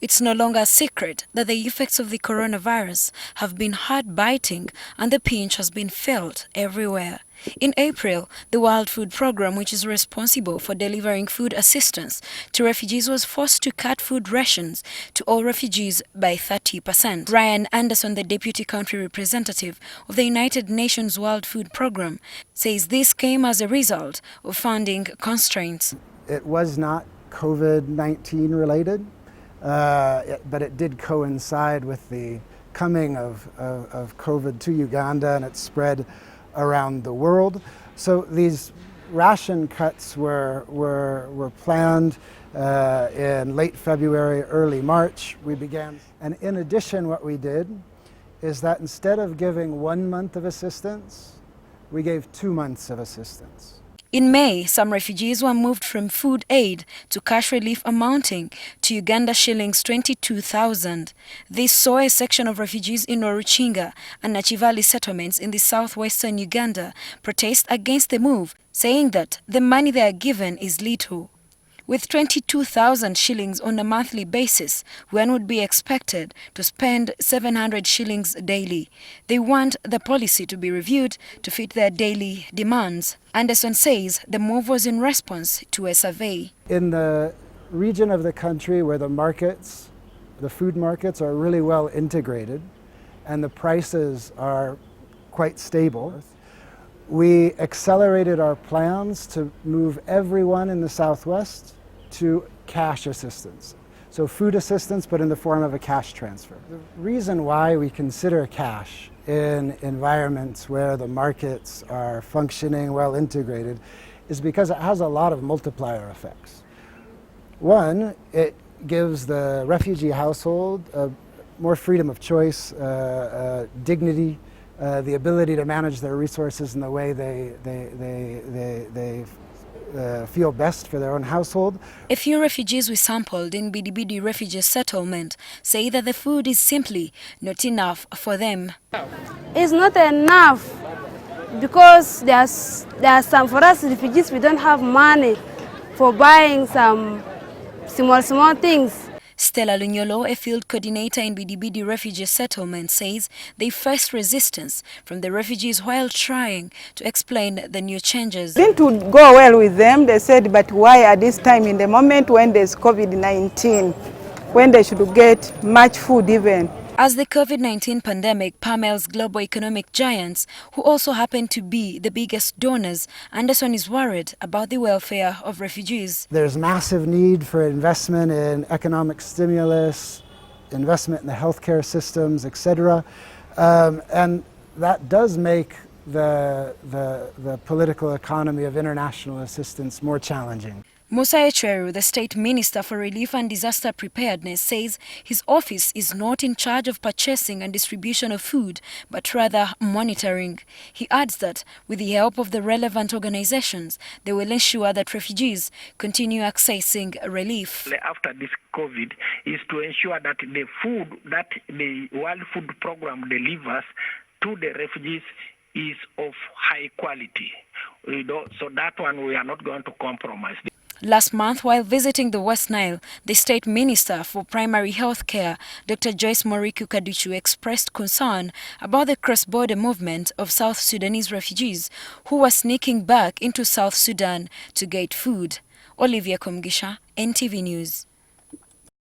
It's no longer a secret that the effects of the coronavirus have been hard-biting and the pinch has been felt everywhere. In April, the World Food Programme, which is responsible for delivering food assistance to refugees, was forced to cut food rations to all refugees by 30%. Ryan Anderson, the deputy country representative of the United Nations World Food Programme, says this came as a result of funding constraints. It was not COVID-19 related. But it did coincide with the coming of COVID to Uganda and its spread around the world. So these ration cuts were planned in late February, early March. We began. And in addition, what we did is that instead of giving 1 month of assistance, we gave 2 months of assistance. In May, some refugees were moved from food aid to cash relief amounting to Uganda shillings 22,000. This saw a section of refugees in Oruchinga and Nachivali settlements in the southwestern Uganda protest against the move, saying that the money they are given is little. With 22,000 shillings on a monthly basis, one would be expected to spend 700 shillings daily. They want the policy to be reviewed to fit their daily demands. Anderson says the move was in response to a survey. In the region of the country where the markets, the food markets, are really well integrated and the prices are quite stable, we accelerated our plans to move everyone in the Southwest to cash assistance. So food assistance, but in the form of a cash transfer. The reason why we consider cash in environments where the markets are functioning, well integrated, is because it has a lot of multiplier effects. One, it gives the refugee household more freedom of choice, dignity, the ability to manage their resources in the way they feel best for their own household. A few refugees we sampled in Bidibidi refugee settlement say that the food is simply not enough for them. It's not enough because there are some, for us refugees, we don't have money for buying some small things. Stella Lunyolo, a field coordinator in Bidibidi refugee settlement, says they faced resistance from the refugees while trying to explain the new changes. It didn't go well with them. They said, but why at this time, in the moment when there's COVID-19, when they should get much food even? As the COVID-19 pandemic pummels global economic giants, who also happen to be the biggest donors, Anderson is worried about the welfare of refugees. There's massive need for investment in economic stimulus, investment in the healthcare systems, etc. And that does make the political economy of international assistance more challenging. Musa Echeru, the State Minister for Relief and Disaster Preparedness, says his office is not in charge of purchasing and distribution of food, but rather monitoring. He adds that with the help of the relevant organizations, they will ensure that refugees continue accessing relief. After this COVID is to ensure that the food that the World Food Programme delivers to the refugees is of high quality. So that one we are not going to compromise. Last month, while visiting the West Nile, the State Minister for Primary Health Care, Dr. Joyce Moriku Kaduchu, expressed concern about the cross-border movement of South Sudanese refugees who were sneaking back into South Sudan to get food. Olivia Komugisha, NTV News.